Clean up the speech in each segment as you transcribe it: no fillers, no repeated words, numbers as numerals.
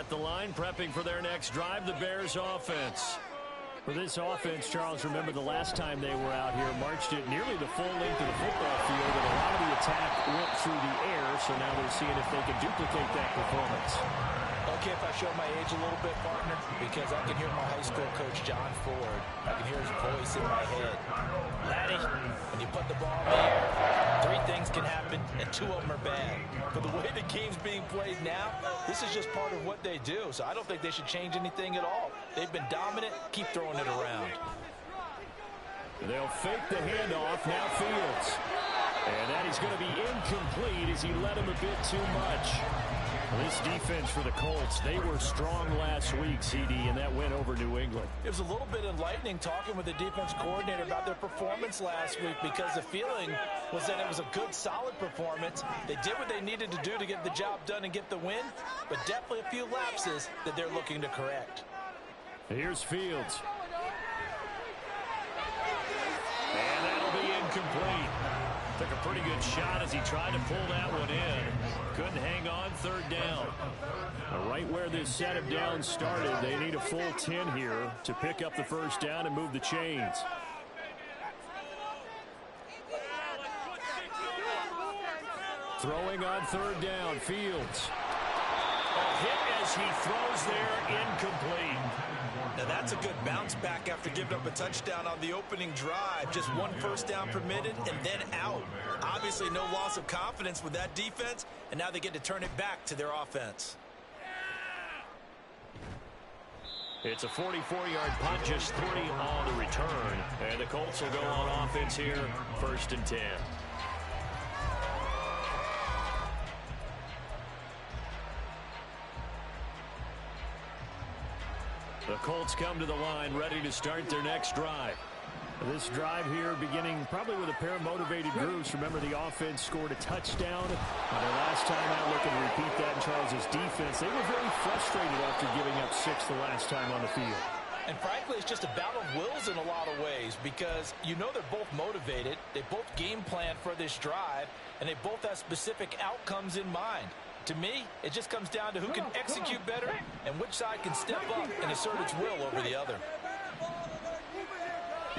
at the line, prepping for their next drive, the Bears offense. For this offense, Charles, remember the last time they were out here, marched it nearly the full length of the football field, and a lot of the attack went through the air, so now they're seeing if they can duplicate that performance. Okay, if I show my age a little bit, partner, because I can hear my high school coach, John Ford. I can hear his voice in my head. Laddie, when you put the ball in the air, 3 things can happen, and 2 of them are bad. But the way the game's being played now, this is just part of what they do, so I don't think they should change anything at all. They've been dominant. Keep throwing it around. They'll fake the handoff. Now Fields. And that is going to be incomplete as he led him a bit too much. This defense for the Colts, they were strong last week, CD, and that went over New England. It was a little bit enlightening talking with the defense coordinator about their performance last week because the feeling was that it was a good, solid performance. They did what they needed to do to get the job done and get the win, but definitely a few lapses that they're looking to correct. Here's Fields. And that'll be incomplete. Took a pretty good shot as he tried to pull that one in. Couldn't hang on, 3rd down. Right where this set of downs started, they need a full 10 here to pick up the 1st down and move the chains. Throwing on 3rd down, Fields. A hit as he throws there, incomplete. Now that's a good bounce back after giving up a touchdown on the opening drive. Just 1 first down permitted and then out. Obviously no loss of confidence with that defense, and now they get to turn it back to their offense. It's a 44-yard punt, just 3 on the return. And the Colts will go on offense here, 1st and 10. The Colts come to the line, ready to start their next drive. This drive here beginning probably with a pair of motivated groups. Remember, the offense scored a touchdown their last time out. Looking to repeat that in Charles's defense. They were very frustrated after giving up 6 the last time on the field. And frankly, it's just a battle of wills in a lot of ways because you know they're both motivated. They both game plan for this drive, and they both have specific outcomes in mind. To me, it just comes down to who can execute better and which side can step up and assert its will over the other.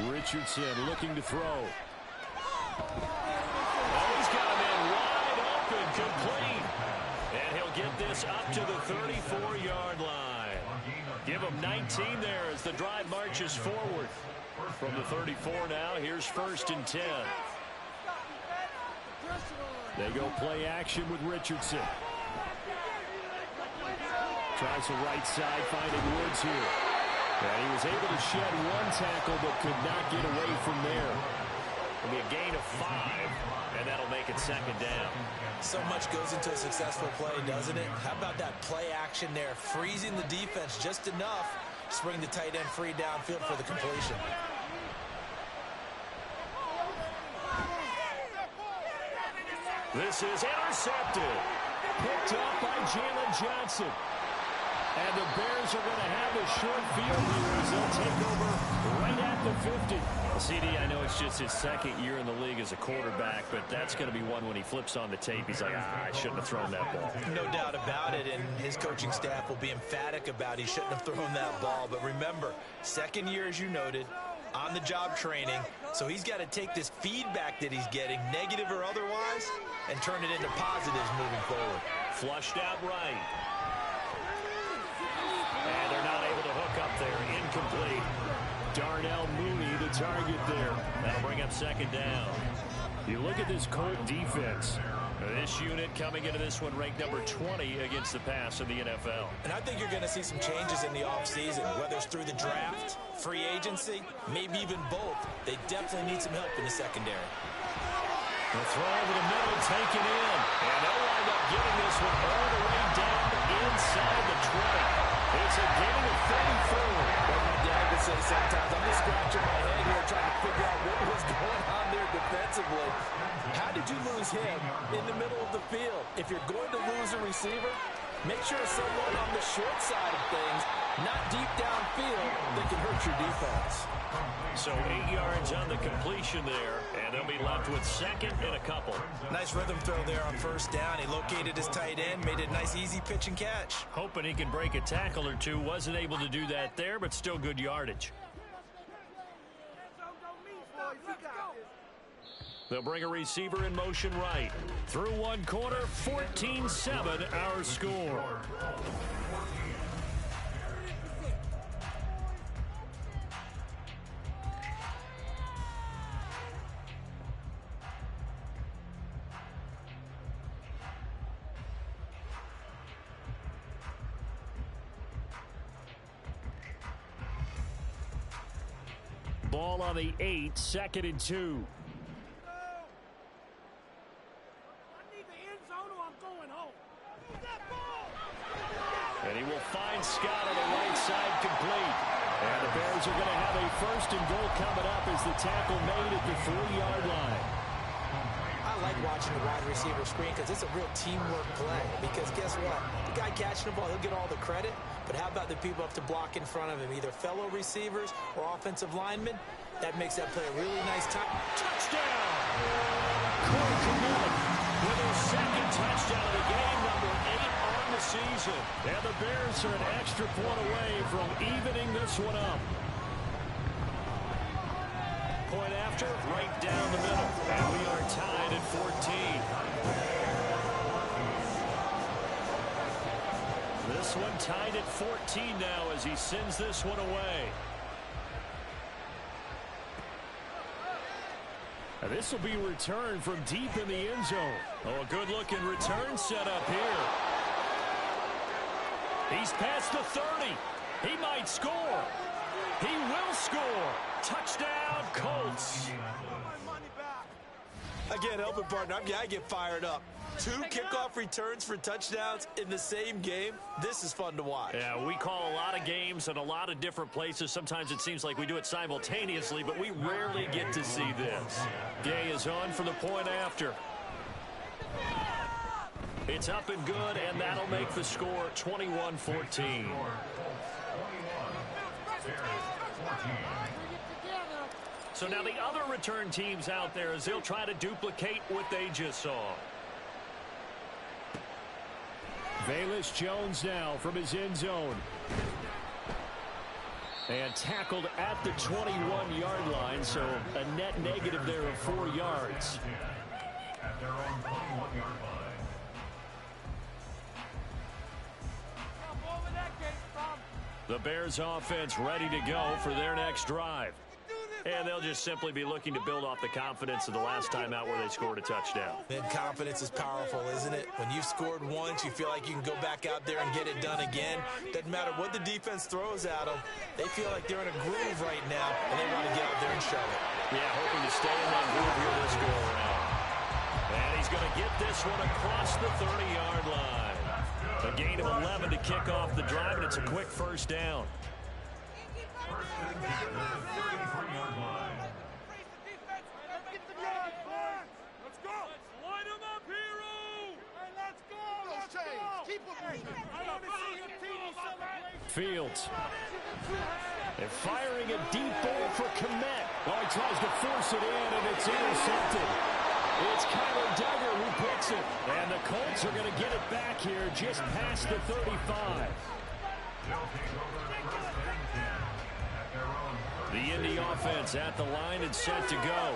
Richardson looking to throw. Oh, he's got him in wide open, complete. And he'll get this up to the 34-yard line. Give him 19 there as the drive marches forward. From the 34 now, here's 1st and 10. They go play action with Richardson. Tries the right side, finding Woods here. And he was able to shed 1 tackle, but could not get away from there. It'll be a gain of 5, and that'll make it 2nd down. So much goes into a successful play, doesn't it? How about that play action there, freezing the defense just enough to bring the tight end free downfield for the completion. This is intercepted. Picked up by Jalen Johnson. And the Bears are going to have a short field here as they'll take over right at the 50. CD, I know it's just his 2nd year in the league as a quarterback, but that's going to be one when he flips on the tape. He's like, I shouldn't have thrown that ball. No doubt about it, and his coaching staff will be emphatic about he shouldn't have thrown that ball. But remember, 2nd year, as you noted, on-the-job training, so he's got to take this feedback that he's getting, negative or otherwise, and turn it into positives moving forward. Flushed out right. And they're not able to hook up there. Incomplete. Darnell Mooney, the target there. That'll bring up 2nd down. You look at this Colt defense. This unit coming into this one ranked number 20 against the pass in the NFL. And I think you're going to see some changes in the offseason, whether it's through the draft, free agency, maybe even both. They definitely need some help in the secondary. The throw over the middle, taken in. And they'll wind up getting this one all the way down inside the 20. It's a gain of 34. Well, my dad would say sometimes, I'm just scratching my head here trying to figure out what was going on there defensively. How did you lose him in the middle of the field? If you're going to lose a receiver, make sure it's someone on the short side of things, not deep downfield, that can hurt your defense. So 8 yards on the completion there, and they'll be left with second and a couple. Nice rhythm throw there on first down. He located his tight end, made it a nice, easy pitch and catch. Hoping he can break a tackle or two. Wasn't able to do that there, but still good yardage. They'll bring a receiver in motion right. Through one quarter, 14-7 our score. Ball on the 8, 2nd and 2. And he will find Scott on the right side complete. And the Bears are going to have a 1st and goal coming up as the tackle made at the 3-yard line. I like watching the wide receiver screen because it's a real teamwork play. Because guess what? The guy catching the ball, he'll get all the credit. But how about the people up to block in front of him, either fellow receivers or offensive linemen? That makes that play a really nice time. Touchdown! Corey Kmet with his 2nd touchdown of the game, number 8 on the season. And the Bears are an extra point away from evening this one up. Point after, right down the middle. And we are tied at 14. This one tied at 14 now as he sends this one away. And this will be returned from deep in the end zone. Oh, a good-looking return set up here. He's past the 30. He might score. He will score. Touchdown, Colts. I can't help it, partner. I get fired up. 2 kickoff returns for touchdowns in the same game. This is fun to watch. Yeah, we call a lot of games in a lot of different places. Sometimes it seems like we do it simultaneously, but we rarely get to see this. Gay is on for the point after. It's up and good, and that'll make the score 21-14. So now the other return teams out there as they'll try to duplicate what they just saw. Velus Jones now from his end zone. And tackled at the 21-yard line, so a net negative there of 4 yards. At their own 21-yard line. The Bears offense ready to go for their next drive. And they'll just simply be looking to build off the confidence of the last time out where they scored a touchdown. And confidence is powerful, isn't it? When you've scored once, you feel like you can go back out there and get it done again. Doesn't matter what the defense throws at them. They feel like they're in a groove right now, and they want to get out there and show it. Yeah, hoping to stay in that groove here this go-around. And he's going to get this one across the 30-yard line. A gain of 11 to kick off the drive, and it's a quick 1st down. Fields. And firing a deep ball for Kmet. Oh, he tries to force it in, and it's intercepted. It's Kyler Duggar who picks it. And the Colts are going to get it back here just past the 35. The Indy offense at the line and set to go.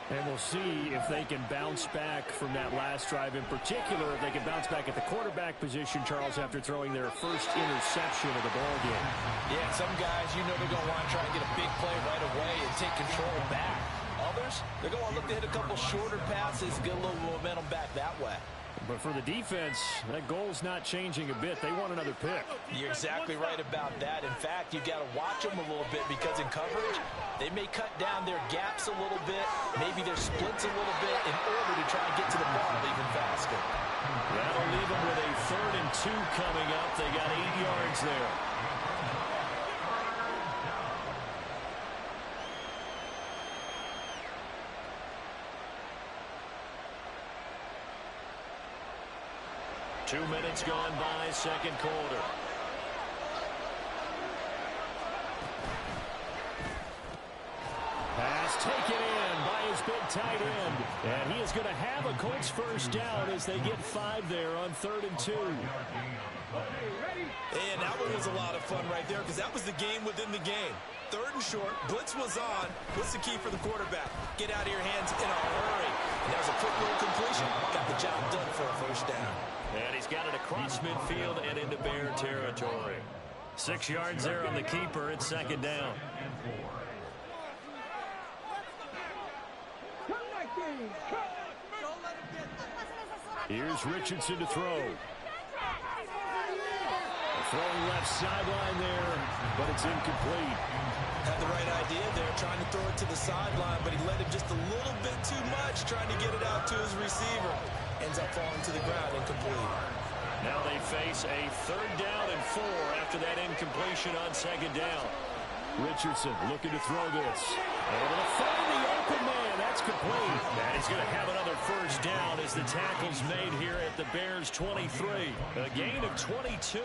And we'll see if they can bounce back from that last drive, in particular, if they can bounce back at the quarterback position, Charles, after throwing their first interception of the ball game. Yeah, some guys, you know they're going to want to try and get a big play right away and take control back. Others, they're going to look to hit a couple shorter passes, get a little momentum back that way. But for the defense, that goal's not changing a bit. They want another pick. You're exactly right about that. In fact, you've got to watch them a little bit because in coverage, they may cut down their gaps a little bit, maybe their splits a little bit in order to try and get to the ball even faster. That'll leave them with a 3rd and 2 coming up. They got 8 yards there. Two minutes gone by, 2nd quarter. taken in by his big tight end. And he is going to have a Colts first down as they get 5 there on 3rd and 2. And that one was a lot of fun right there because that was the game within the game. 3rd and short, blitz was on. What's the key for the quarterback? Get out of your hands in a hurry. And that was a quick little completion. Got the job done for a first down. And he's got it across midfield and into Bear territory. 6 yards there on the keeper. It's 2nd down. Here's Richardson to throw. Throwing left sideline there, but it's incomplete. Had the right idea there, trying to throw it to the sideline, but he led him just a little bit too much, trying to get it out to his receiver. Ends up falling to the ground, incomplete. Now they face a 3rd down and 4 after that incompletion on 2nd down. Richardson looking to throw this. Able to find the open man. That's complete. And he's going to have another first down as the tackle's made here at the Bears' 23. A gain of 22.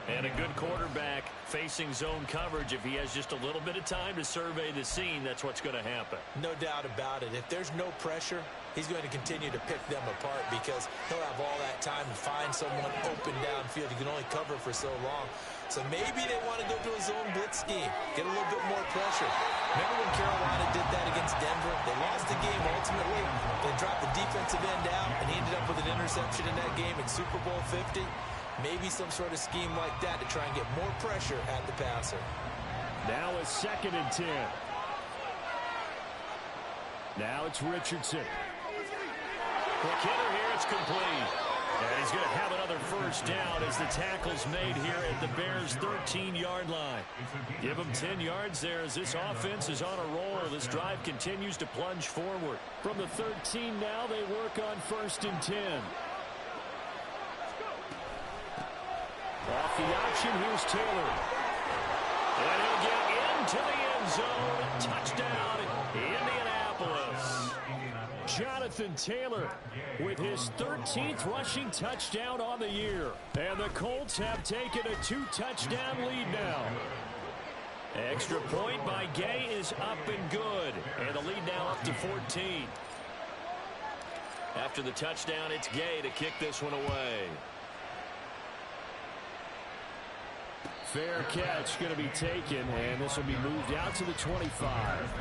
And a good quarterback facing zone coverage. If he has just a little bit of time to survey the scene, that's what's going to happen. No doubt about it. If there's no pressure, he's going to continue to pick them apart because he'll have all that time to find someone open downfield. He can only cover for so long. So maybe they want to go to a zone blitz scheme, get a little bit more pressure. Remember when Carolina did that against Denver? They lost the game ultimately. They dropped the defensive end out, and he ended up with an interception in that game in Super Bowl 50. Maybe some sort of scheme like that to try and get more pressure at the passer. Now a 2nd and 10. Now it's Richardson. Quick hitter here, it's complete. And he's going to have another first down as the tackle's made here at the Bears' 13-yard line. Give him 10 yards there as this offense is on a roll. This drive continues to plunge forward. From the 13 now, they work on 1st and 10. Off the option, here's Taylor. And he'll get into the end zone. Touchdown, Indianapolis. Jonathan Taylor with his 13th rushing touchdown on the year. And the Colts have taken a 2-touchdown lead now. Extra point by Gay is up and good. And the lead now up to 14. After the touchdown, it's Gay to kick this one away. Fair catch going to be taken, and this will be moved out to the 25.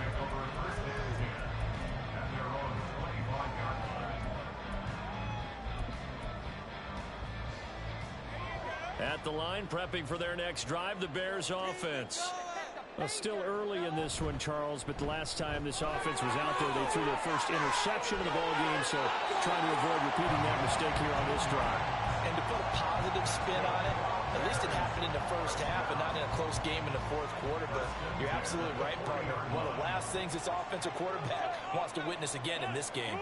At the line, prepping for their next drive, the Bears offense. Well, still early in this one, Charles, but the last time this offense was out there, they threw their first interception of the ball game, so trying to avoid repeating that mistake here on this drive. And to put a positive spin on it, at least it happened in the first half and not in a close game in the 4th quarter, but you're absolutely right, partner. One of the last things this offensive quarterback wants to witness again in this game.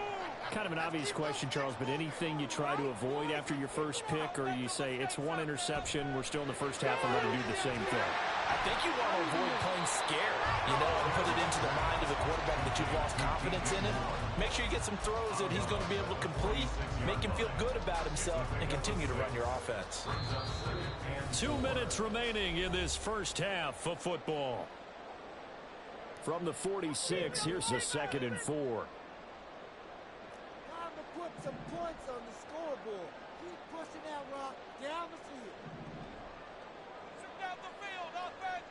Kind of an obvious question, Charles, but anything you try to avoid after your first pick, or you say it's one interception, we're still in the first half, and let him do the same thing? I think you want to avoid playing scared, and put it into the mind of the quarterback that you've lost confidence in it. Make sure you get some throws that he's going to be able to complete, make him feel good about himself, and continue to run your offense. 2 minutes remaining in this first half of football. From the 46, here's a 2nd and 4. Time to put some points on the scoreboard. Keep pushing that rock down the field. Down the field, offense.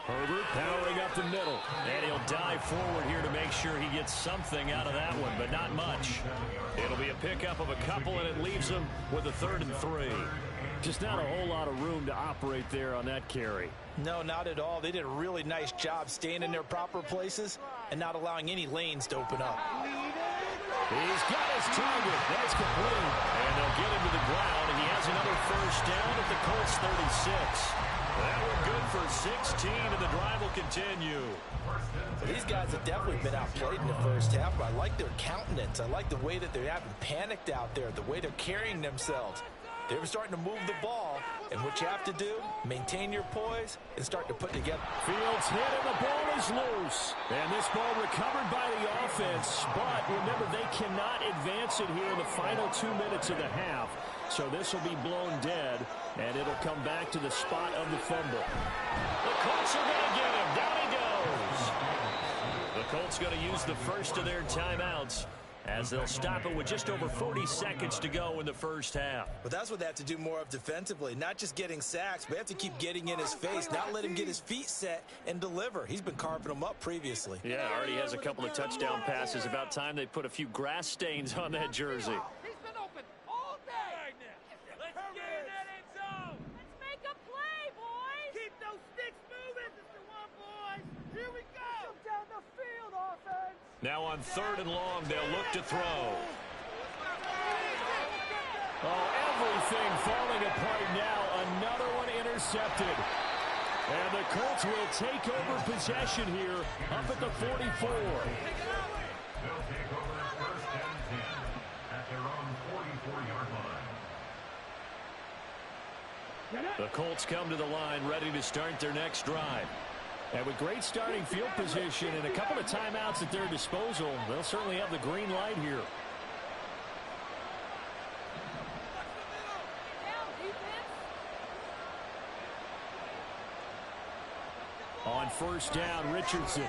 Herbert powering up the middle. And he'll dive forward here to make sure he gets something out of that one, but not much. It'll be a pickup of a couple, and it leaves him with a 3rd and 3. Just not a whole lot of room to operate there on that carry. No, not at all. They did a really nice job staying in their proper places and not allowing any lanes to open up. He's got his target. That's complete. And they'll get him to the ground, and he has another first down at the Colts 36. That one good for 16, and the drive will continue. These guys have definitely been outplayed in the first half, but I like their countenance. I like the way that they haven't panicked out there, the way they're carrying themselves. They're starting to move the ball, and what you have to do, maintain your poise and start to put together. Fields hit, and the ball is loose. And this ball recovered by the offense, but remember, they cannot advance it here in the final 2 minutes of the half. So this will be blown dead, and it'll come back to the spot of the fumble. The Colts are going to get him. Down he goes. The Colts going to use the first of their timeouts as they'll stop it with just over 40 seconds to go in the first half. But that's what they have to do more of defensively, not just getting sacks, but they have to keep getting in his face, not let him get his feet set and deliver. He's been carving them up previously. Yeah, already has a couple of touchdown passes. About time they put a few grass stains on that jersey. He's been open all day. Let's get in that end zone. Let's make a play, boys. Keep those sticks moving. This is the one, boys. Here we go. Push them down the field, offense. Now on 3rd and long, they'll look to throw. Oh, everything falling apart now. Another one intercepted. And the Colts will take over possession here up at the 44. They'll take over 1st and 10 at their own 44-yard line. The Colts come to the line ready to start their next drive. And with great starting field position and a couple of timeouts at their disposal, they'll certainly have the green light here. On 1st down, Richardson.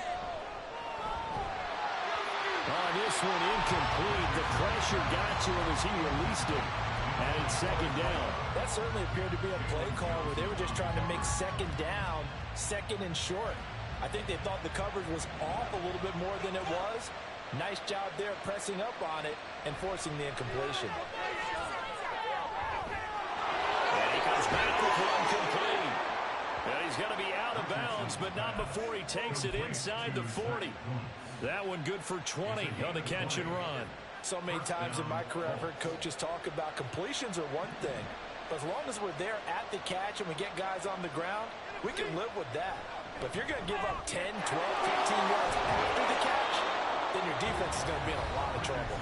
On this one, incomplete. The pressure got to him as he released it. And it's 2nd down. That certainly appeared to be a play call where they were just trying to make 2nd down, 2nd and short. I think they thought the coverage was off a little bit more than it was. Nice job there pressing up on it and forcing the incompletion. And he comes back with one complete. And he's going to be out of bounds, but not before he takes it inside the 40. That one good for 20 on the catch and run. So many times in my career I've heard coaches talk about completions are one thing. But as long as we're there at the catch and we get guys on the ground, we can live with that. But if you're going to give up 10, 12, 15 yards after the catch, then your defense is going to be in a lot of trouble.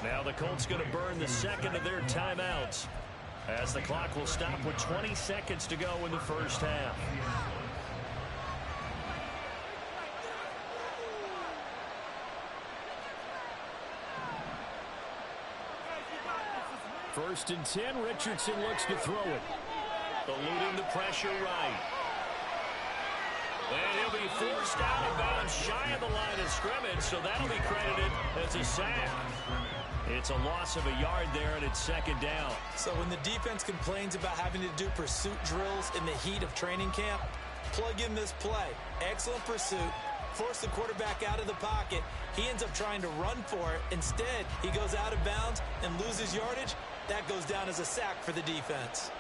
Now the Colts going to burn the 2nd of their timeouts as the clock will stop with 20 seconds to go in the first half. First and 10, Richardson looks to throw it. Eluding the pressure right. And he'll be forced out of bounds shy of the line of scrimmage, so that'll be credited as a sack. It's a loss of a yard there, and it's 2nd down. So when the defense complains about having to do pursuit drills in the heat of training camp, plug in this play. Excellent pursuit. Force the quarterback out of the pocket. He ends up trying to run for it. Instead, he goes out of bounds and loses yardage. That goes down as a sack for the defense.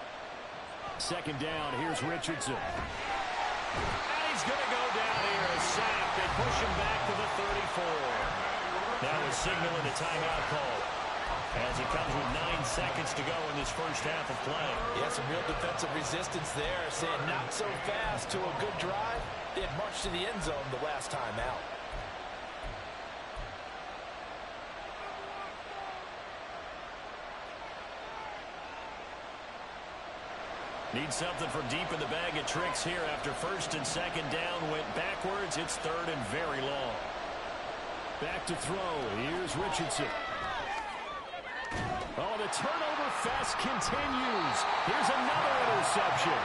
2nd down. Here's Richardson. And he's going to go down here. A sack. They push him back to the 34. That was signaling a timeout call as it comes with 9 seconds to go in this first half of play. Yeah, some real defensive resistance there, saying not so fast to a good drive. They had marched to the end zone the last time out. Need something from deep in the bag of tricks here after 1st and 2nd down went backwards. It's 3rd and very long. Back to throw. Here's Richardson. Oh, the turnover fest continues. Here's another interception.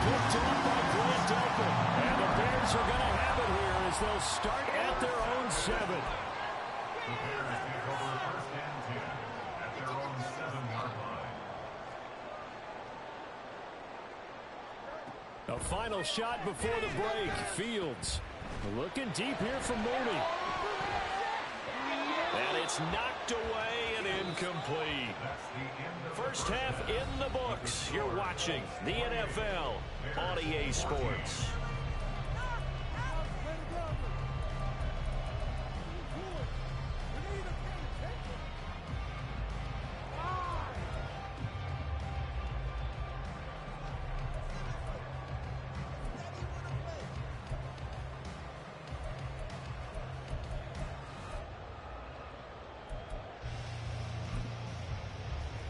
Picked up by Grant Delpit. And the Bears are going to have it here as they'll start at their own 7. The Bears take over 1st and 10 at their own 7-yard line. A final shot before the break. Fields looking deep here from Mooney. And it's knocked away and incomplete. First half in the books. You're watching the NFL on EA Sports.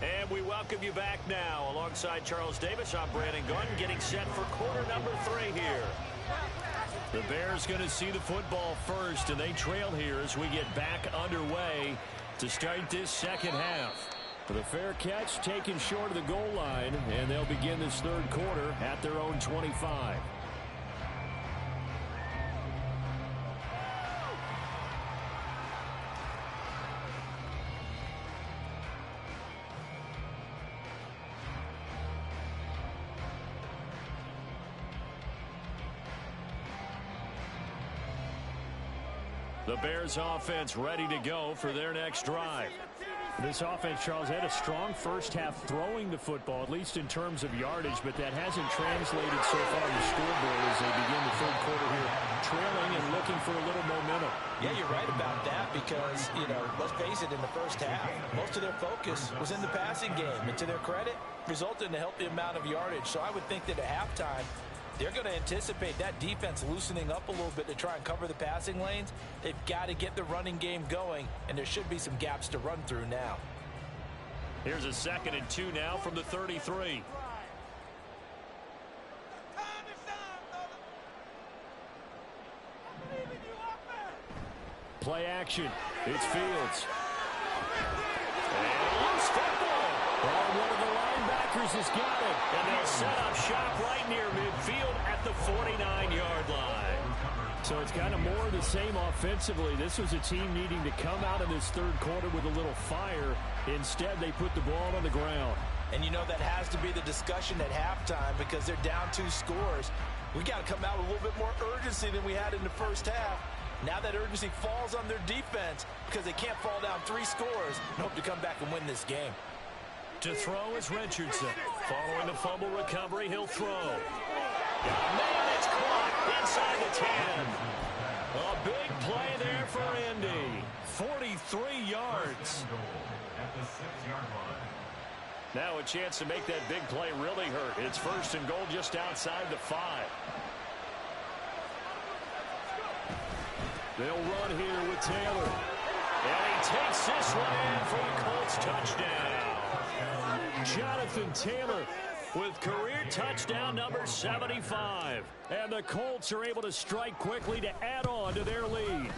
And we welcome you back now. Alongside Charles Davis, I'm Brandon Gunn, getting set for quarter number 3 here. The Bears going to see the football first, and they trail here as we get back underway to start this second half. The fair catch taken short of the goal line, and they'll begin this third quarter at their own 25. The Bears offense ready to go for their next drive. This offense, Charles, had a strong first half throwing the football, at least in terms of yardage, but that hasn't translated so far on the scoreboard as they begin the third quarter here, trailing and looking for a little momentum. Yeah, you're right about that because, let's face it, in the first half, most of their focus was in the passing game. And to their credit, resulted in a healthy amount of yardage. So I would think that at halftime, they're going to anticipate that defense loosening up a little bit to try and cover the passing lanes. They've got to get the running game going, and there should be some gaps to run through now. Here's a 2nd and 2 now from the 33. Play action. It's Fields. And loose football. Oh, one of the linebackers has got it. And they'll set up shop right near midfield at the 49-yard line. So it's kind of more of the same offensively. This was a team needing to come out of this third quarter with a little fire. Instead, they put the ball on the ground. And that has to be the discussion at halftime because they're down 2 scores. We got to come out with a little bit more urgency than we had in the first half. Now that urgency falls on their defense because they can't fall down 3 scores and hope to come back and win this game. To throw is Richardson. Following the fumble recovery, he'll throw. Man, it's caught inside the 10. A big play there for Indy. 43 yards. At the 6-yard line. Now a chance to make that big play really hurt. It's 1st and goal just outside the 5. They'll run here with Taylor. And he takes this one in for a Colts touchdown. Jonathan Taylor with career touchdown number 75. And the Colts are able to strike quickly to add on to their lead.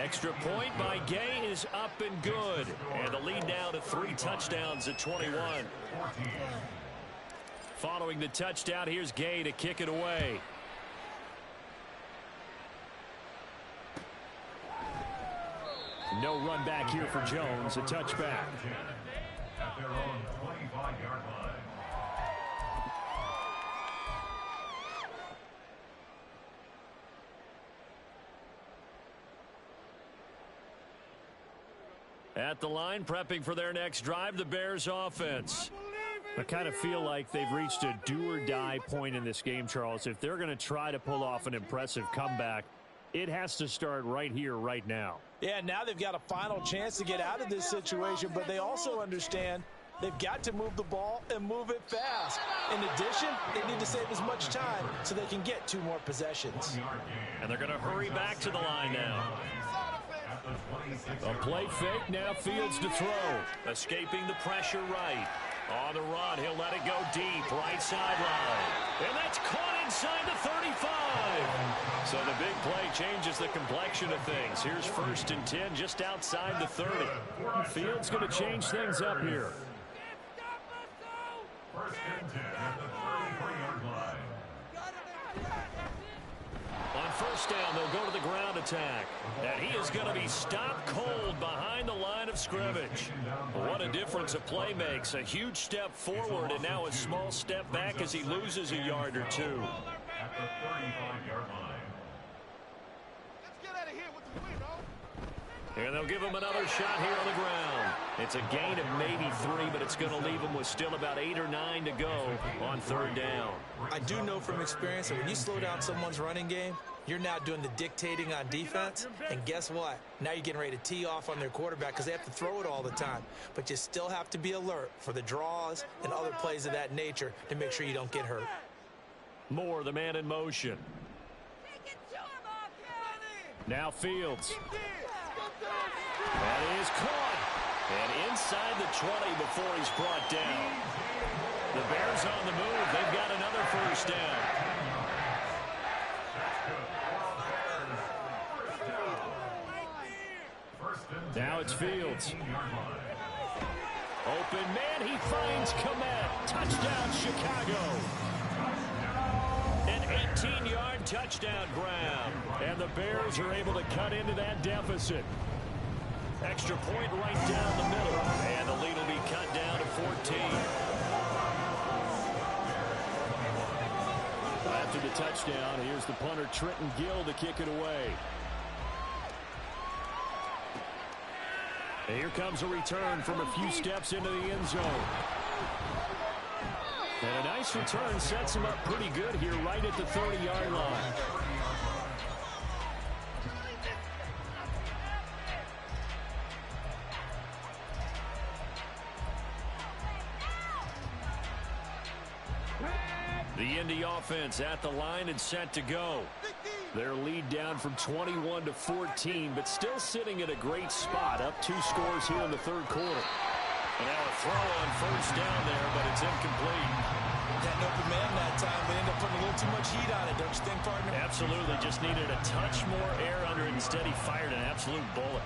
Extra point by Gay is up and good. And the lead now to 3 touchdowns at 21. Following the touchdown, here's Gay to kick it away. No run back here for Jones. A touchback. At their own 25-yard line. At the line, prepping for their next drive, the Bears offense. I kind of feel like they've reached a do-or-die point in this game, Charles. If they're going to try to pull off an impressive comeback, it has to start right here, right now. Yeah, now they've got a final chance to get out of this situation, but they also understand they've got to move the ball and move it fast. In addition, they need to save as much time so they can get 2 more possessions. And they're going to hurry back to the line now. A play fake, now Fields to throw. Escaping the pressure right. On the run, he'll let it go deep, right sideline. And that's caught inside the 35. So the big play changes the complexion of things. Here's 1st and 10 just outside the 30. Fields going to change things up here. 1st and 10 at the 33-yard line. On 1st down, they'll go to the ground attack. And he is going to be stopped cold behind the line of scrimmage. What a difference a play makes. A huge step forward and now a small step back as he loses a yard or 2. At the 35-yard line. Let's get out of here with the win, bro. And they'll give him another shot here on the ground. It's a gain of maybe 3, but it's going to leave him with still about 8 or 9 to go on 3rd down. I do know from experience that when you slow down someone's running game, you're now doing the dictating on defense. And guess what? Now you're getting ready to tee off on their quarterback because they have to throw it all the time. But you still have to be alert for the draws and other plays of that nature to make sure you don't get hurt. Moore, the man in motion. Now Fields. That is caught. And inside the 20 before he's brought down. The Bears on the move. They've got another 1st down. Now it's Fields. open man. He finds Komet. Touchdown, Chicago. An 18-yard touchdown grab. And the Bears are able to cut into that deficit. Extra point right down the middle. And the lead will be cut down to 14. After the touchdown, here's the punter, Trenton Gill, to kick it away. And here comes a return from a few steps into the end zone. And a nice return sets him up pretty good here right at the 30-yard line. The Indy offense at the line and set to go. Their lead down from 21 to 14, but still sitting at a great spot, up 2 scores here in the third quarter. And now a throw on first down there, but it's incomplete. Had an open man that time, but ended up putting a little too much heat on it, don't you think, partner? Absolutely, just needed a touch more air under it. Instead, he fired an absolute bullet.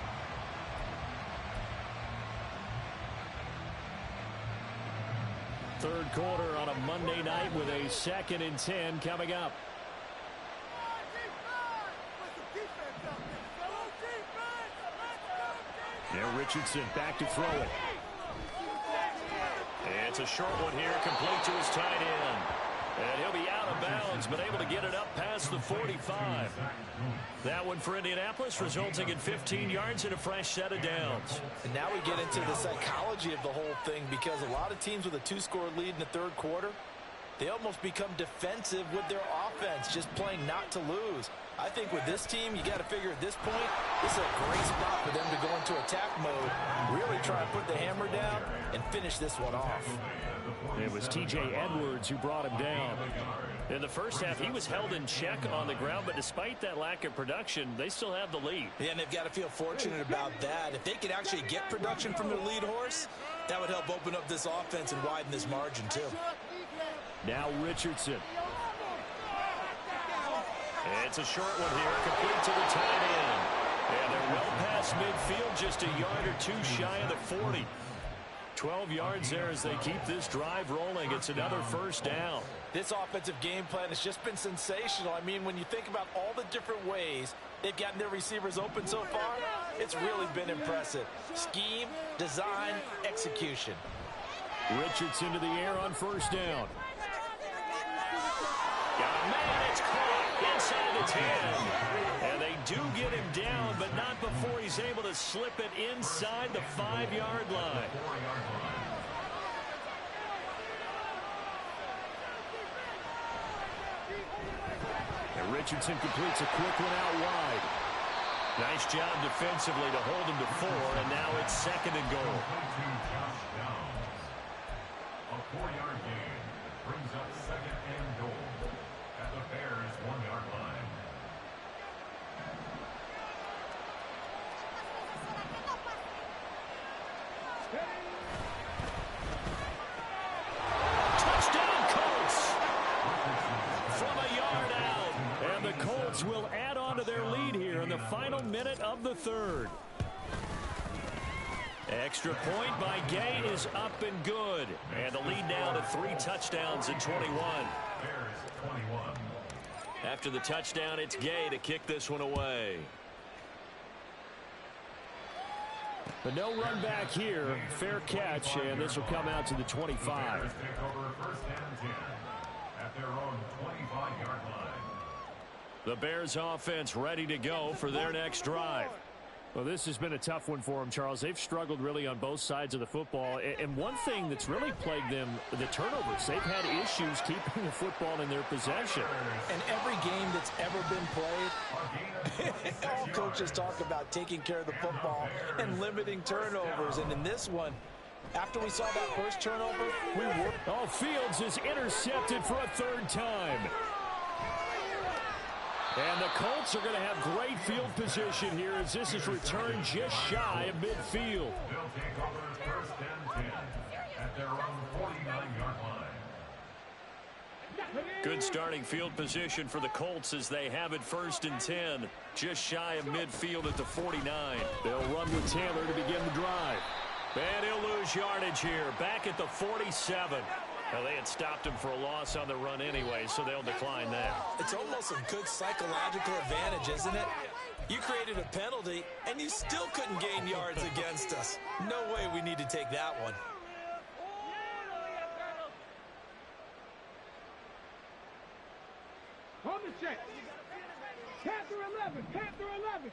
Third quarter on a Monday night with a 2nd and 10 coming up. Now Richardson back to throw it. And it's a short one here, complete to his tight end. And he'll be out of bounds, but able to get it up past the 45. That one for Indianapolis, resulting in 15 yards and a fresh set of downs. And now we get into the psychology of the whole thing, because a lot of teams with a 2-score lead in the third quarter, they almost become defensive with their offense, just playing not to lose. I think with this team, you got to figure at this point, this is a great spot for them to go into attack mode, really try and put the hammer down and finish this one off. It was T.J. Edwards who brought him down. In the first half, he was held in check on the ground, but despite that lack of production, they still have the lead. Yeah, and they've got to feel fortunate about that. If they could actually get production from their lead horse, that would help open up this offense and widen this margin, too. Now Richardson. It's a short one here, complete to the tight end. And they're well past midfield, just a yard or two shy of the 40. 12 yards there as they keep this drive rolling. It's another first down. This offensive game plan has just been sensational. I mean, when you think about all the different ways they've gotten their receivers open so far, it's really been impressive. Scheme, design, execution. Richardson to the air on first down. Got a man, it's caught inside the 10. And they do get him down, but not before he's able to slip it inside the 5-yard line. And Richardson completes a quick one out wide. Nice job defensively to hold him to 4, and now it's 2nd and goal. A 4-yard gain brings up 2nd and goal at the Bears' 1-yard line. Touchdown Colts from a yard out. And the Colts will add on to their lead here in the final minute of the third. Extra point by Gay is up and good. And the lead now to 3 touchdowns at 21. Bears 21. After the touchdown, it's Gay to kick this one away. But no run back here. Fair catch, and this will come out to the 25. Bears take over 1st and 10 at their own 25-yard line. The Bears offense ready to go for their next drive. Well, this has been a tough one for them, Charles. They've struggled really on both sides of the football. And one thing that's really plagued them, the turnovers. They've had issues keeping the football in their possession. And every game that's ever been played, all coaches talk about taking care of the football and limiting turnovers. And in this one, after we saw that first turnover, we were... Oh, Fields is intercepted for a 3rd time. And the Colts are going to have great field position here as this is returned just shy of midfield. They'll take over 1st and 10 at their own 49-yard line. Good starting field position for the Colts as they have it 1st and 10, just shy of midfield at the 49. They'll run with Taylor to begin the drive. And he'll lose yardage here. Back at the 47. Well, they had stopped him for a loss on the run anyway, so they'll decline that. It's almost a good psychological advantage, isn't it? You created a penalty, and you still couldn't gain yards against us. No way we need to take that one. On the check. Panther 11. Panther 11.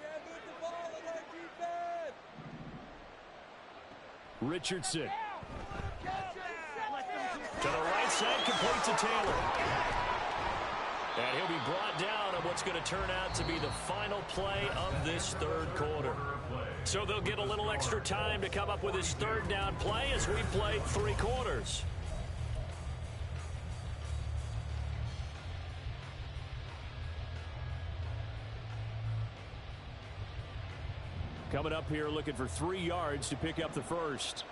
Can't move the ball in our defense. Richardson. To the right side, complete to Taylor. And he'll be brought down on what's going to turn out to be the final play of this third quarter. So they'll get a little extra time to come up with his third down play as we played 3 quarters. Coming up here looking for 3 yards to pick up the first.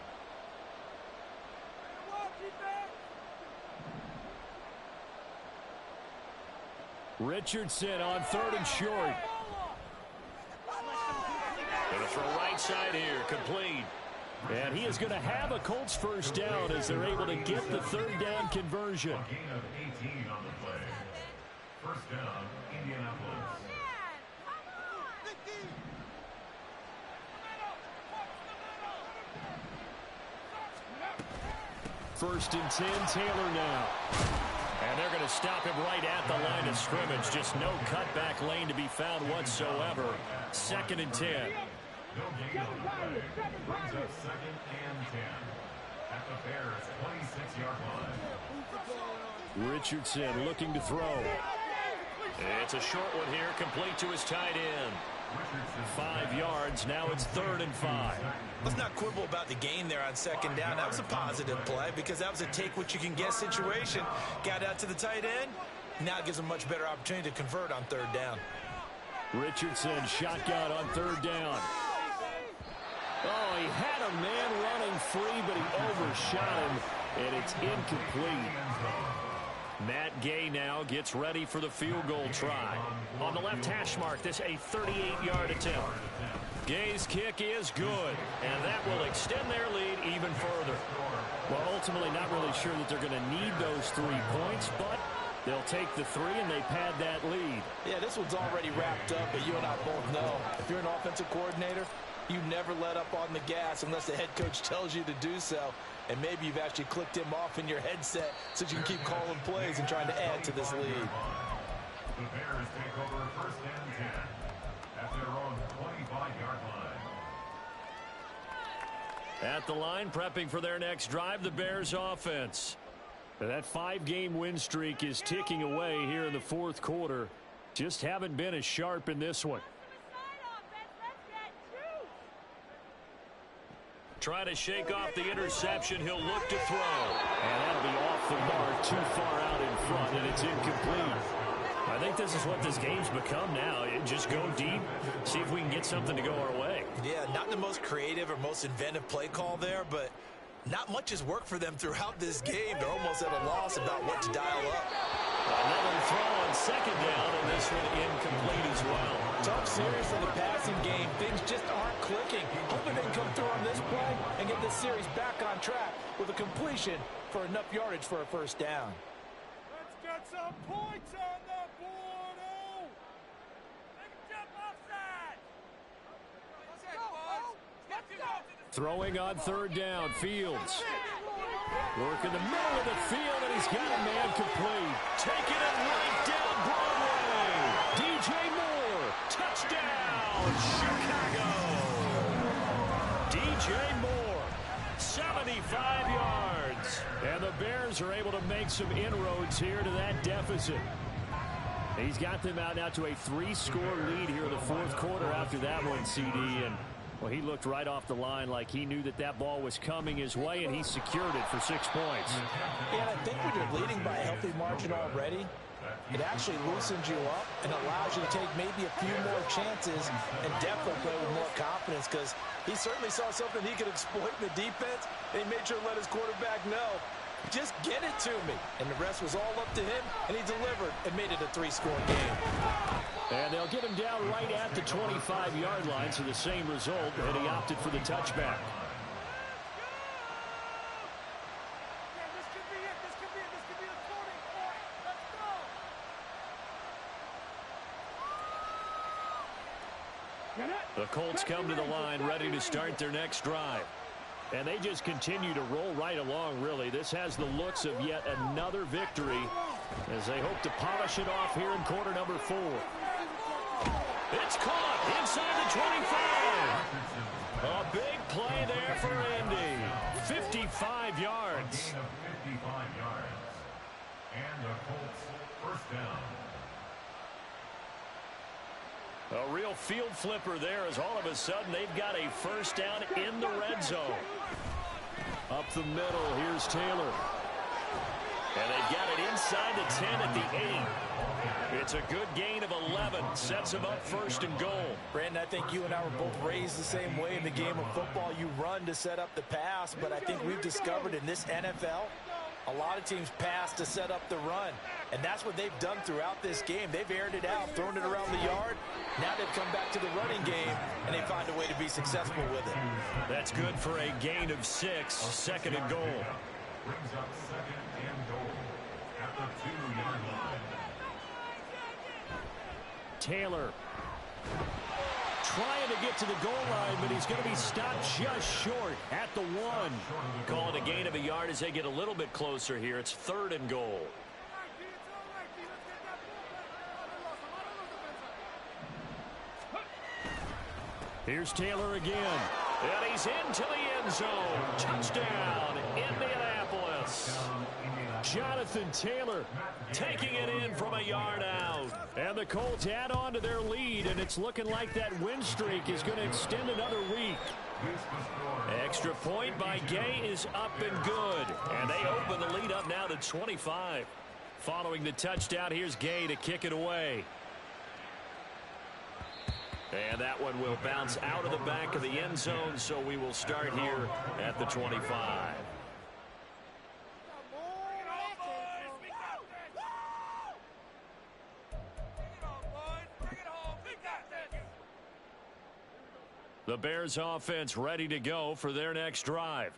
Richardson on 3rd and short. Going to throw right side here, complete. And he is going to have a Colts first down as they're able to get the 3rd down conversion. A gain of 18 on the play. First down, Indianapolis. First and 10, Taylor now. And they're going to stop him right at the line of scrimmage. Just no cutback lane to be found whatsoever. 2nd and 10. No gain on the play. Brings up 2nd and 10. At the Bears' 26-yard line. Richardson looking to throw. It's a short one here, complete to his tight end. 5 yards, now it's 3rd and 5. Let's not quibble about the gain there on 2nd down. That was a positive play because that was a take-what-you-can-get situation. Got out to the tight end. Now it gives him a much better opportunity to convert on 3rd down. Richardson shotgun on 3rd down. Oh, he had a man running free, but he overshot him, and it's incomplete. Matt Gay now gets ready for the field goal try. On the left hash mark, this a 38-yard attempt. Gay's kick is good, and that will extend their lead even further. Well, ultimately not really sure that they're going to need those 3 points, but they'll take the 3 and they pad that lead. Yeah, this one's already wrapped up, but you and I both know if you're an offensive coordinator, you never let up on the gas unless the head coach tells you to do so. And maybe you've actually clicked him off in your headset so you can keep calling plays and trying to add to this lead. The Bears take over 1st and 10 at their own 25-yard line. At the line, prepping for their next drive, the Bears offense. That 5-game win streak is ticking away here in the 4th quarter. Just haven't been as sharp in this one. Trying to shake off the interception. He'll look to throw. And that'll be off the mark, too far out in front, and it's incomplete. I think this is what this game's become now. Just go deep, see if we can get something to go our way. Yeah, not the most creative or most inventive play call there, but not much has worked for them throughout this game. They're almost at a loss about what to dial up. Another throw on 2nd down, and this one incomplete as well. Tough series for the passing game. Things just aren't clicking. Hoping they can come through on this play and get this series back on track with a completion for enough yardage for a first down. Let's get some points on the board. Oh! Make a jump offside. Let's go, let's go. Throwing on 3rd down, Fields. Work in the middle of the field, and he's got a man complete. Taking it right down Broadway. DJ Moore, touchdown, Chicago. DJ Moore, 75 yards. And the Bears are able to make some inroads here to that deficit. He's got them out now to a 3-score lead here in the 4th quarter after that one, CD. And well, he looked right off the line like he knew that that ball was coming his way, and he secured it for 6 points. Yeah, I think when you're leading by a healthy margin already, it actually loosens you up and allows you to take maybe a few more chances and definitely play with more confidence because he certainly saw something he could exploit in the defense, and he made sure to let his quarterback know Just get it to me. And the rest was all up to him, and he delivered and made it a 3-score game. And they'll get him down right at the 25-yard line, so the same result, and he opted for the touchback. The Colts come to the line ready to start their next drive. And they just continue to roll right along, really. This has the looks of yet another victory as they hope to polish it off here in quarter number 4. It's caught inside the 25. A big play there for Indy. 55 yards. 55 yards. And the Colts first down. A real field flipper there as all of a sudden they've got a first down in the red zone. Up the middle, here's Taylor. And they've got it inside the 10 at the 8. It's a good gain of 11. Sets them up first and goal. Brandon, I think you and I were both raised the same way in the game of football. You run to set up the pass, but I think we've discovered in this NFL, a lot of teams pass to set up the run. And that's what they've done throughout this game. They've aired it out, thrown it around the yard. Now they've come back to the running game, and they find a way to be successful with it. That's good for a gain of 6, second and goal. Brings up second and goal at the 2-yard line. Taylor trying to get to the goal line, but he's going to be stopped just short at the 1. Call it a gain of a yard as they get a little bit closer here. It's third and goal. Here's Taylor again. And he's into the end zone. Touchdown, Indianapolis. Jonathan Taylor taking it in from a yard out. And the Colts add on to their lead, and it's looking like that win streak is going to extend another week. Extra point by Gay is up and good. And they open the lead up now to 25. Following the touchdown, here's Gay to kick it away. And that one will bounce out of the back of the end zone, so we will start here at the 25. The Bears offense ready to go for their next drive.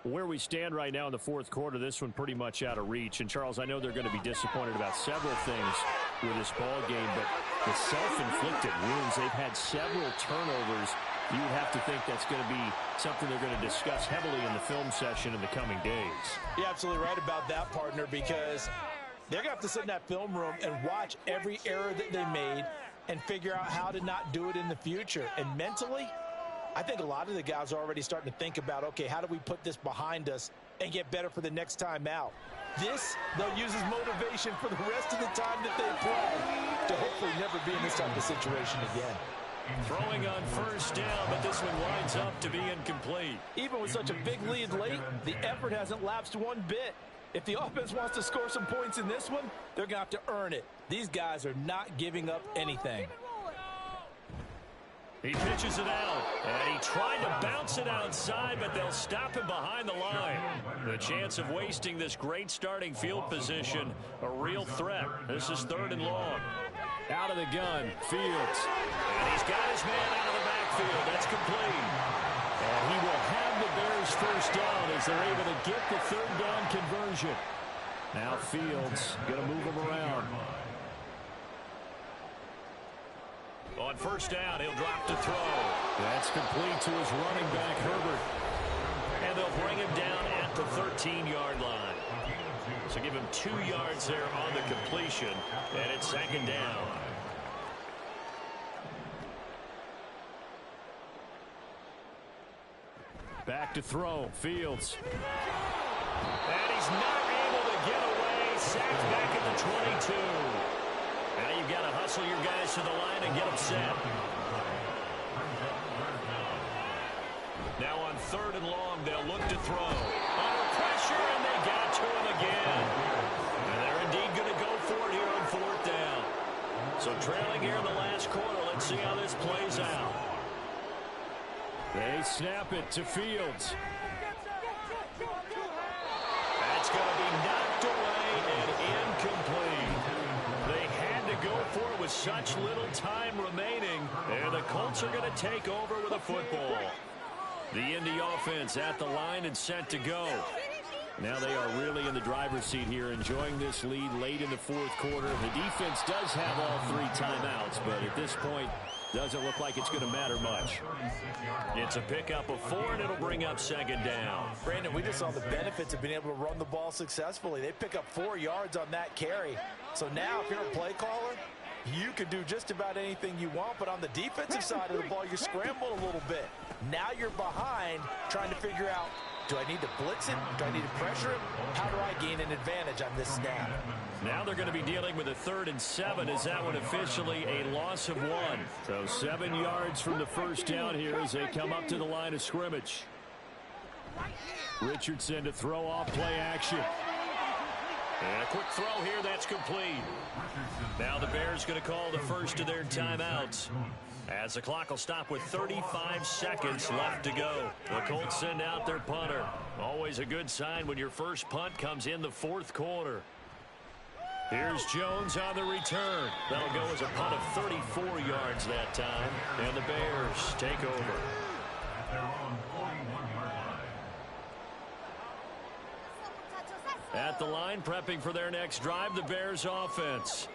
Where we stand right now in the fourth quarter, this one pretty much out of reach. And, Charles, I know they're going to be disappointed about several things with this ball game, but the self-inflicted wounds, they've had several turnovers. You would have to think that's going to be something they're going to discuss heavily in the film session in the coming days. You're absolutely right about that, partner, because they're going to have to sit in that film room and watch every error that they made and figure out how to not do it in the future. And mentally, I think a lot of the guys are already starting to think about, okay, how do we put this behind us and get better for the next time out? This, they'll use as motivation for the rest of the time that they play to hopefully never be in this type of situation again. Throwing on first down, but this one winds up to be incomplete. Even with such a big lead late, the effort hasn't lapsed one bit. If the offense wants to score some points in this one, they're going to have to earn it. These guys are not giving up anything. He pitches it out, and he tried to bounce it outside, but they'll stop him behind the line. The chance of wasting this great starting field position, a real threat. This is third and long. Out of the gun, Fields. And he's got his man out of the backfield. That's complete. And he will have the Bears first down as they're able to get the third down conversion. Now Fields going to move him around. On first down, he'll drop to throw. That's complete to his running back, Herbert. And they'll bring him down at the 13-yard line. So give him 2 yards there on the completion, and it's second down. Back to throw, Fields. And he's not able to get away. Sacked back at the 22. Now you've got to hustle your guys to the line and get them set. Now on third and long, they'll look to throw. Under pressure, and they got to him again. And they're indeed going to go for it here on fourth down. So trailing here in the last quarter, let's see how this plays out. They snap it to Fields. That's going for it with such little time remaining. And the Colts are going to take over with a football. The Indy offense at the line and set to go. Now they are really in the driver's seat here, enjoying this lead late in the fourth quarter. The defense does have all 3 timeouts, but at this point, doesn't look like it's going to matter much. It's a pickup of 4, and it'll bring up second down. Brandon, we just saw the benefits of being able to run the ball successfully. They pick up 4 yards on that carry. So now if you're a play caller, you can do just about anything you want, but on the defensive side of the ball, you scramble a little bit. Now you're behind trying to figure out, do I need to blitz him? Do I need to pressure him? How do I gain an advantage on this snap? Now they're going to be dealing with a 3rd and 7. Is that one officially a loss of 1? So 7 yards from the first down here as they come up to the line of scrimmage. Richardson to throw off play action. And a quick throw here, that's complete. Now the Bears going to call the first of their timeouts, as the clock will stop with 35 seconds left to go. The Colts send out their punter. Always a good sign when your first punt comes in the fourth quarter. Here's Jones on the return. That'll go as a punt of 34 yards that time. And the Bears take over. At the line, prepping for their next drive, the Bears offense.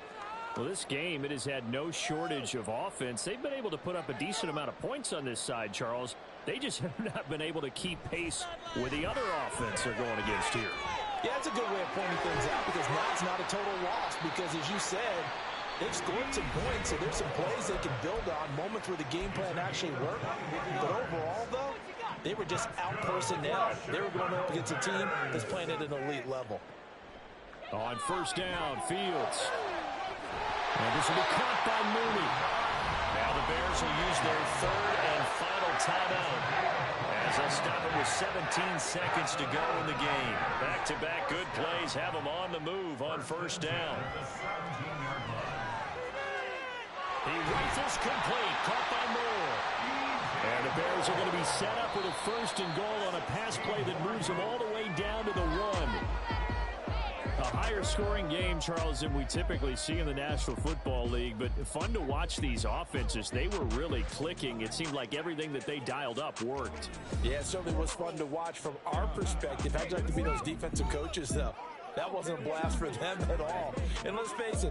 Well, this game, it has had no shortage of offense. They've been able to put up a decent amount of points on this side, Charles. They just have not been able to keep pace with the other offense they're going against here. Yeah, that's a good way of pointing things out, because now it's not a total loss, because as you said, they've scored some points, so there's some plays they can build on, moments where the game plan actually worked. But overall, though, they were just out-personnel. They were going up against a team that's playing at an elite level. On first down, Fields. And this will be caught by Mooney. Now the Bears will use their 3rd and final timeout, as they'll stop it with 17 seconds to go in the game. Back-to-back good plays have them on the move on first down. He rifles complete, caught by Moore. And the Bears are going to be set up with a 1st and goal on a pass play that moves them all the way down to the 1. A higher scoring game, Charles, than we typically see in the National Football League, but fun to watch these offenses. They were really clicking. It seemed like everything that they dialed up worked. Yeah, it certainly was fun to watch from our perspective. How'd you like to be those defensive coaches, though? That wasn't a blast for them at all. And let's face it,